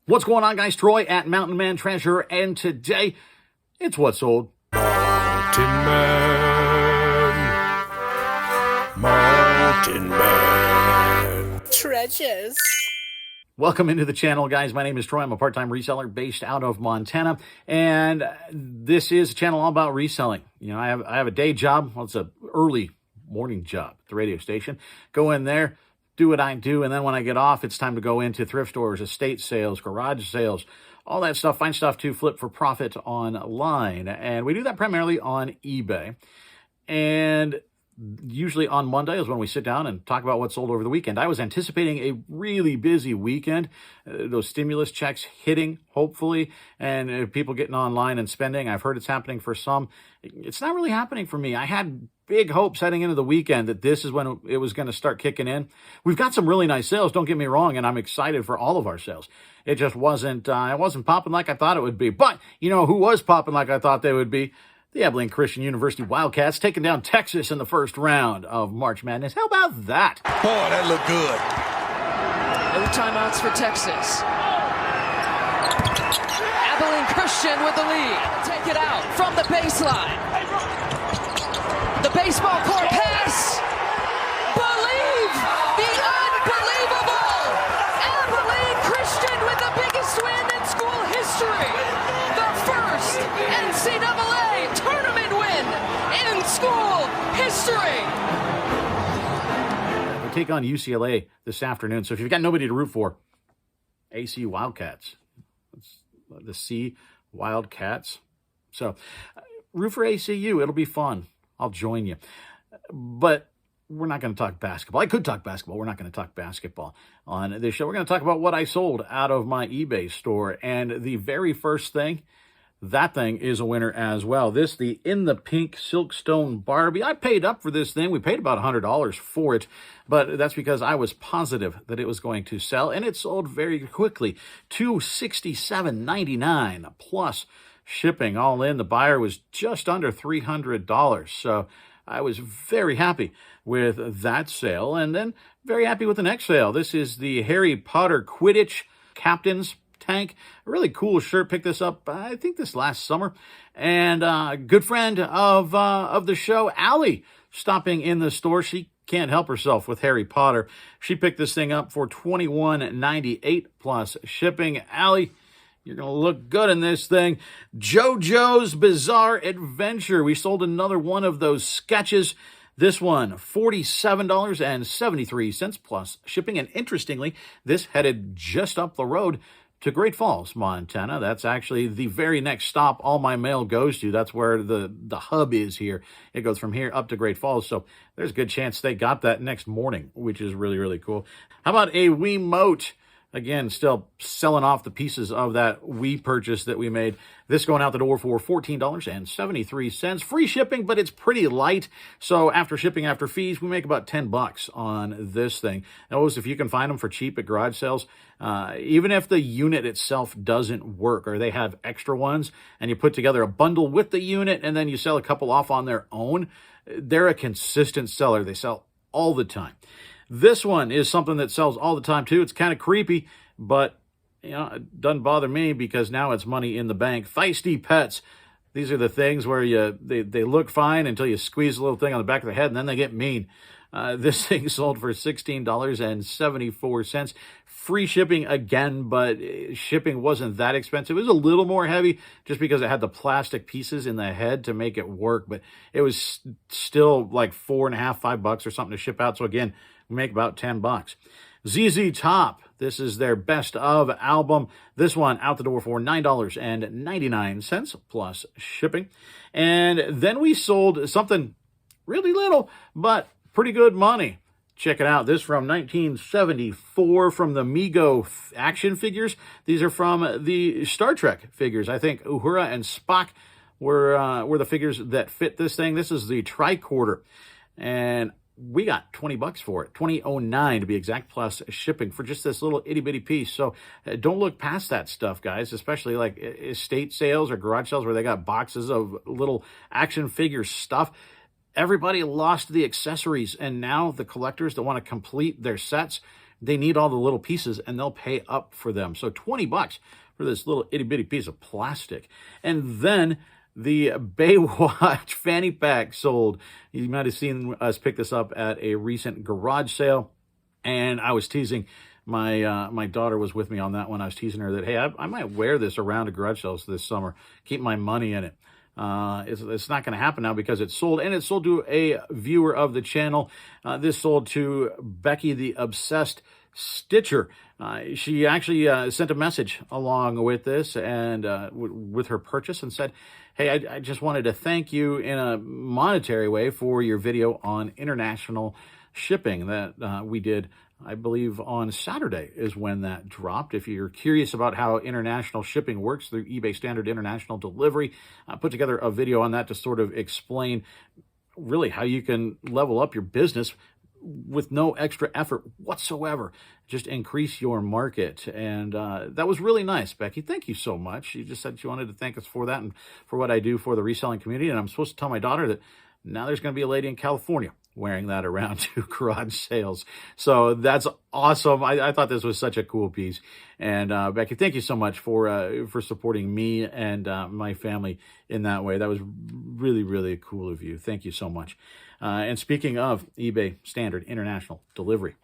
What's going on, guys? Troy at Mountain Man Treasure, and today it's What's Sold. Mountain Man Treasures. Welcome into the channel, guys. My name is Troy. I'm a part-time reseller based out of Montana, and this is a channel all about reselling. You know, I have a day job. Well, it's an early morning job at the radio station. Go in there, do what I do, and then when I get off, it's time to go into thrift stores, estate sales, garage sales, all that stuff, find stuff to flip for profit online. And we do that primarily on eBay. And usually on Monday is when we sit down and talk about what sold over the weekend. I was anticipating a really busy weekend, those stimulus checks hitting, hopefully, and people getting online and spending. I've heard it's happening for some. It's not really happening for me. I had big hopes heading into the weekend that this is when it was going to start kicking in. We've got some really nice sales, don't get me wrong, and I'm excited for all of our sales. It just wasn't popping like I thought it would be. But you know who was popping like I thought they would be? The Abilene Christian University Wildcats taking down Texas in the first round of March Madness. How about that? Boy, that looked good. No timeouts for Texas. Abilene Christian with the lead. Take it out from the baseline. The baseball court pass. Believe the unbelievable. Abilene Christian with the biggest win in school history. The first NCAA tournament win in school history. We take on UCLA this afternoon. So if you've got nobody to root for, AC Wildcats. It's the C Wildcats. So root for ACU. It'll be fun. I'll join you. But we're not going to talk basketball. I could talk basketball. We're not going to talk basketball on this show. We're going to talk about what I sold out of my eBay store. And the very first thing, that thing is a winner as well. This, the In the Pink Silkstone Barbie. I paid up for this thing. We paid about $100 for it, but that's because I was positive that it was going to sell, and it sold very quickly. $267.99 plus shipping all in. The buyer was just under $300, so I was very happy with that sale, and then very happy with the next sale. This is the Harry Potter Quidditch Captain's tank. A really cool shirt. Picked this up, I think, this last summer. And a good friend of the show, Allie, stopping in the store. She can't help herself with Harry Potter. She picked this thing up for $21.98 plus shipping. Allie, you're going to look good in this thing. JoJo's Bizarre Adventure. We sold another one of those sketches. This one, $47.73 plus shipping. And interestingly, this headed just up the road to Great Falls, Montana. That's actually the very next stop all my mail goes to. That's where the hub is here. It goes from here up to Great Falls. So there's a good chance they got that next morning, which is really, really cool. How about a Wiimote? Again, still selling off the pieces of that Wii purchase that we made. This going out the door for $14.73. Free shipping, but it's pretty light. So after shipping, after fees, we make about $10 on this thing. Notice if you can find them for cheap at garage sales, even if the unit itself doesn't work or they have extra ones and you put together a bundle with the unit and then you sell a couple off on their own, they're a consistent seller. They sell all the time. This one is something that sells all the time, too. It's kind of creepy, but you know, it doesn't bother me because now it's money in the bank. Feisty Pets. These are the things where they look fine until you squeeze a little thing on the back of the head, and then they get mean. This thing sold for $16.74. Free shipping again, but shipping wasn't that expensive. It was a little more heavy just because it had the plastic pieces in the head to make it work, but it was still like $4.50, $5 or something to ship out. So again, we make about $10. ZZ Top. This is their best of album. This one out the door for $9.99 plus shipping. And then we sold something really little, but pretty good money. Check it out. This from 1974 from the Mego action figures. These are from the Star Trek figures. I think Uhura and Spock were the figures that fit this thing. This is the tricorder. And we got $20 for it, $20.09 to be exact, plus shipping for just this little itty bitty piece. So don't look past that stuff, guys, especially like estate sales or garage sales where they got boxes of little action figure stuff. Everybody lost the accessories, and now the collectors that want to complete their sets they need all the little pieces and they'll pay up for them. So $20 for this little itty bitty piece of plastic. And then the Baywatch fanny pack sold. You might have seen us pick this up at a recent garage sale. And I was teasing my daughter was with me on that one. I was teasing her that, hey, I might wear this around to garage sales this summer, keep my money in it. It's not going to happen now because it's sold, and it's sold to a viewer of the channel. This sold to Becky the Obsessed Stitcher. She actually sent a message along with this and with her purchase and said, hey, I just wanted to thank you in a monetary way for your video on international shipping that we did, I believe, on Saturday is when that dropped. If you're curious about how international shipping works through eBay Standard International Delivery, I put together a video on that to sort of explain really how you can level up your business with no extra effort whatsoever. Just increase your market. And that was really nice, Becky. Thank you so much. She just said she wanted to thank us for that and for what I do for the reselling community. And I'm supposed to tell my daughter that now there's going to be a lady in California wearing that around to garage sales. So that's awesome. I thought this was such a cool piece. And Becky, thank you so much for supporting me and my family in that way. That was really, really cool of you. Thank you so much. And speaking of eBay Standard International Delivery,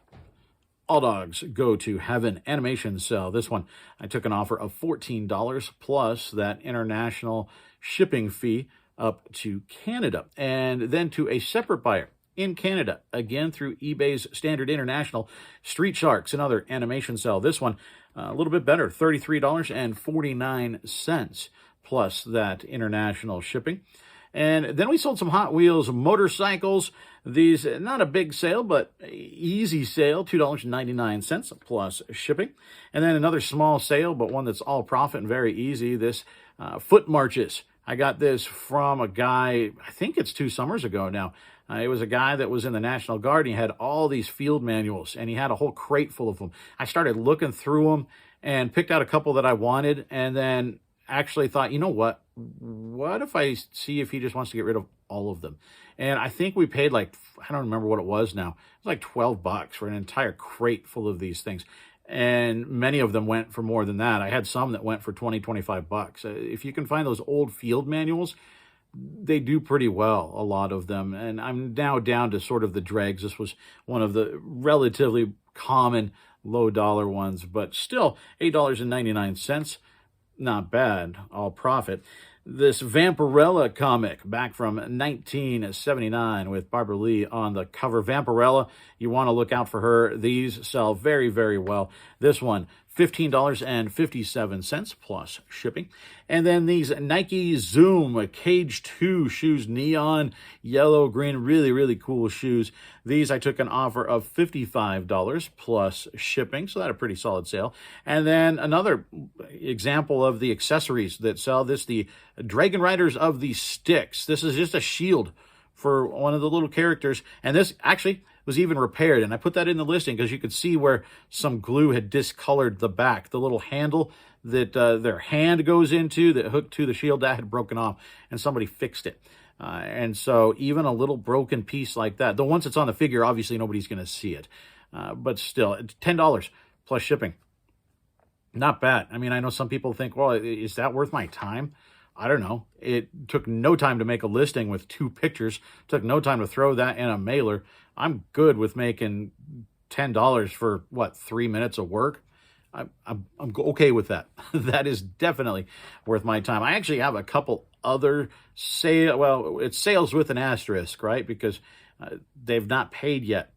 all dogs go to heaven animation cell. This one, I took an offer of $14 plus that international shipping fee up to Canada, and then to a separate buyer in Canada, again through eBay's Standard International, Street Sharks, another animation cell. This one, a little bit better, $33.49 plus that international shipping. And then we sold some Hot Wheels motorcycles. These, not a big sale, but easy sale, $2.99 plus shipping. And then another small sale, but one that's all profit and very easy, this foot marches. I got this from a guy, I think it's 2 summers ago now. It was a guy that was in the National Guard, and he had all these field manuals, and he had a whole crate full of them. I started looking through them and picked out a couple that I wanted, and then actually thought, you know what? What if I see if he just wants to get rid of all of them? And I think we paid like, I don't remember what it was now. It was like $12 for an entire crate full of these things. And many of them went for more than that. I had some that went for $20, $25. If you can find those old field manuals, they do pretty well, a lot of them. And I'm now down to sort of the dregs. This was one of the relatively common low dollar ones, but still $8.99. Not bad, all profit. This Vampirella comic back from 1979 with Barbara Lee on the cover. Vampirella, you want to look out for her. These sell very, very well. This one, $15.57 plus shipping. And then these Nike Zoom Cage 2 shoes, neon, yellow, green, really, really cool shoes. These I took an offer of $55 plus shipping, so that's a pretty solid sale. And then another example of the accessories that sell this, the Dragon Riders of the Styx. This is just a shield for one of the little characters, and this actually was even repaired, and I put that in the listing because you could see where some glue had discolored the back. The little handle that their hand goes into that hooked to the shield, that had broken off, and somebody fixed it. And so even a little broken piece like that, though once it's on the figure, obviously nobody's going to see it. But still, it's $10 plus shipping. Not bad. I mean, I know some people think, well, is that worth my time? I don't know. It took no time to make a listing with 2 pictures. It took no time to throw that in a mailer. I'm good with making $10 for, 3 minutes of work? I'm okay with that. That is definitely worth my time. I actually have a couple other it's sales with an asterisk, right? Because they've not paid yet.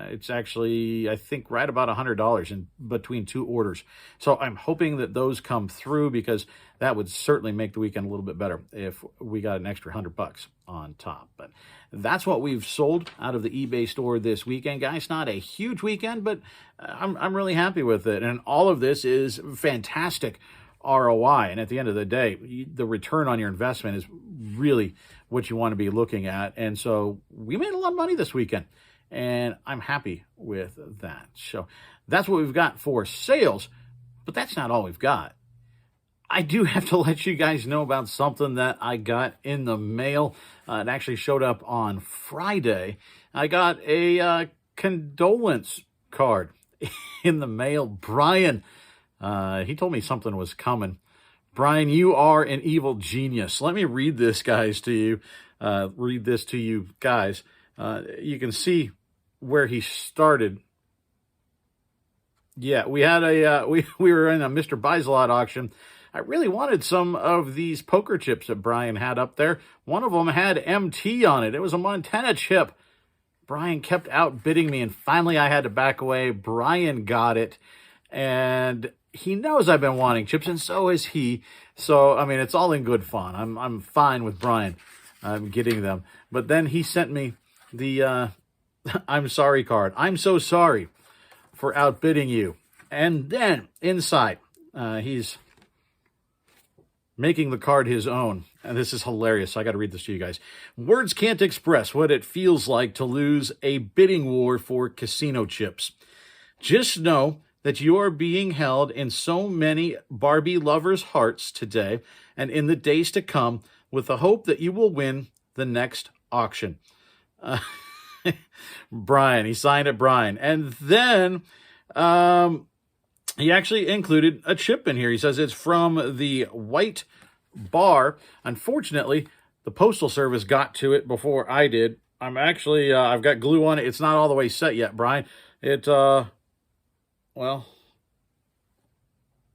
It's actually, I think, right about $100 in between 2 orders. So I'm hoping that those come through, because that would certainly make the weekend a little bit better if we got an extra $100 on top. But that's what we've sold out of the eBay store this weekend, guys. Not a huge weekend, but I'm really happy with it. And all of this is fantastic ROI. And at the end of the day, the return on your investment is really what you want to be looking at. And so we made a lot of money this weekend, and I'm happy with that. So that's what we've got for sales, but that's not all we've got. I do have to let you guys know about something that I got in the mail. It actually showed up on Friday. I got a condolence card. in the mail. Brian, he told me something was coming. Brian, you are an evil genius. Let me read this, guys, to you. Guys. You can see where he started. Yeah, we had we were in a Mr. Buys a Lot auction. I really wanted some of these poker chips that Brian had up there. One of them had MT on it. It was a Montana chip. Brian kept outbidding me, and finally I had to back away. Brian got it, and he knows I've been wanting chips, and so is he. So, I mean, it's all in good fun. I'm fine with Brian. I'm getting them. But then he sent me the I'm sorry card. I'm so sorry for outbidding you. And then inside, he's making the card his own. And this is hilarious. I got to read this to you guys. Words can't express what it feels like to lose a bidding war for casino chips. Just know that you are being held in so many Barbie lovers' hearts today and in the days to come with the hope that you will win the next auction. Brian, he signed it, Brian. And then he actually included a chip in here. He says it's from the White Bar. Unfortunately, the Postal Service got to it before I did. I'm actually, I've got glue on it. It's not all the way set yet, Brian. It, well,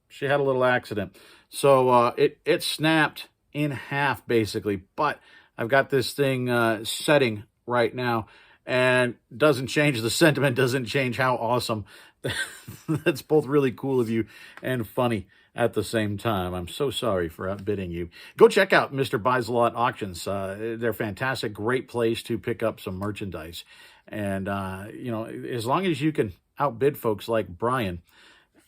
she had a little accident. So it snapped in half, basically. But I've got this thing setting right now, and doesn't change the sentiment, doesn't change how awesome. That's both really cool of you and funny at the same time. I'm so sorry for outbidding you. Go check out Mr. Buys a Lot auctions. They're fantastic, great place to pick up some merchandise. And, you know, as long as you can outbid folks like Brian,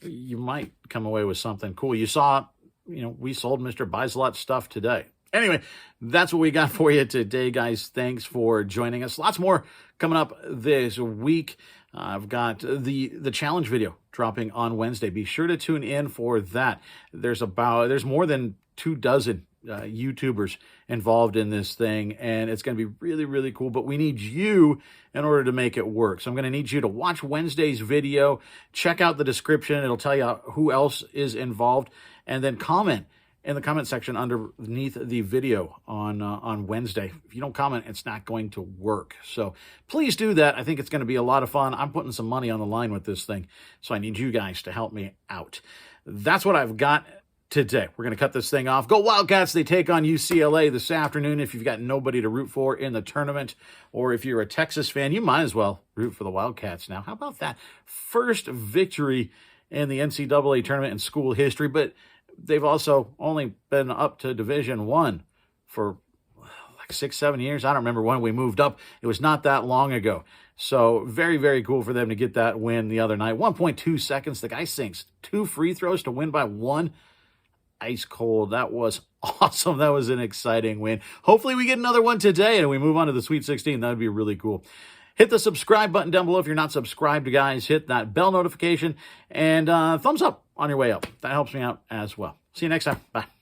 you might come away with something cool. You saw, you know, we sold Mr. Buys a Lot stuff today. Anyway, that's what we got for you today, guys. Thanks for joining us. Lots more coming up this week. I've got the challenge video dropping on Wednesday. Be sure to tune in for that. There's more than 24 YouTubers involved in this thing, and it's going to be really, really cool. But we need you in order to make it work. So I'm going to need you to watch Wednesday's video, check out the description. It'll tell you who else is involved, and then comment in the comment section underneath the video on Wednesday. If you don't comment, it's not going to work. So please do that. I think it's going to be a lot of fun. I'm putting some money on the line with this thing, so I need you guys to help me out. That's what I've got today. We're going to cut this thing off. Go Wildcats. They take on UCLA this afternoon. If you've got nobody to root for in the tournament, or if you're a Texas fan, you might as well root for the Wildcats now. How about that? First victory in the NCAA tournament in school history, but they've also only been up to Division I for like 6-7 years. I don't remember when we moved up. It was not that long ago. So very, very cool for them to get that win the other night. 1.2 seconds. The guy sinks 2 free throws to win by 1. Ice cold. That was awesome. That was an exciting win. Hopefully we get another one today and we move on to the Sweet 16. That would be really cool. Hit the subscribe button down below if you're not subscribed, guys. Hit that bell notification and thumbs up on your way up. That helps me out as well. See you next time. Bye.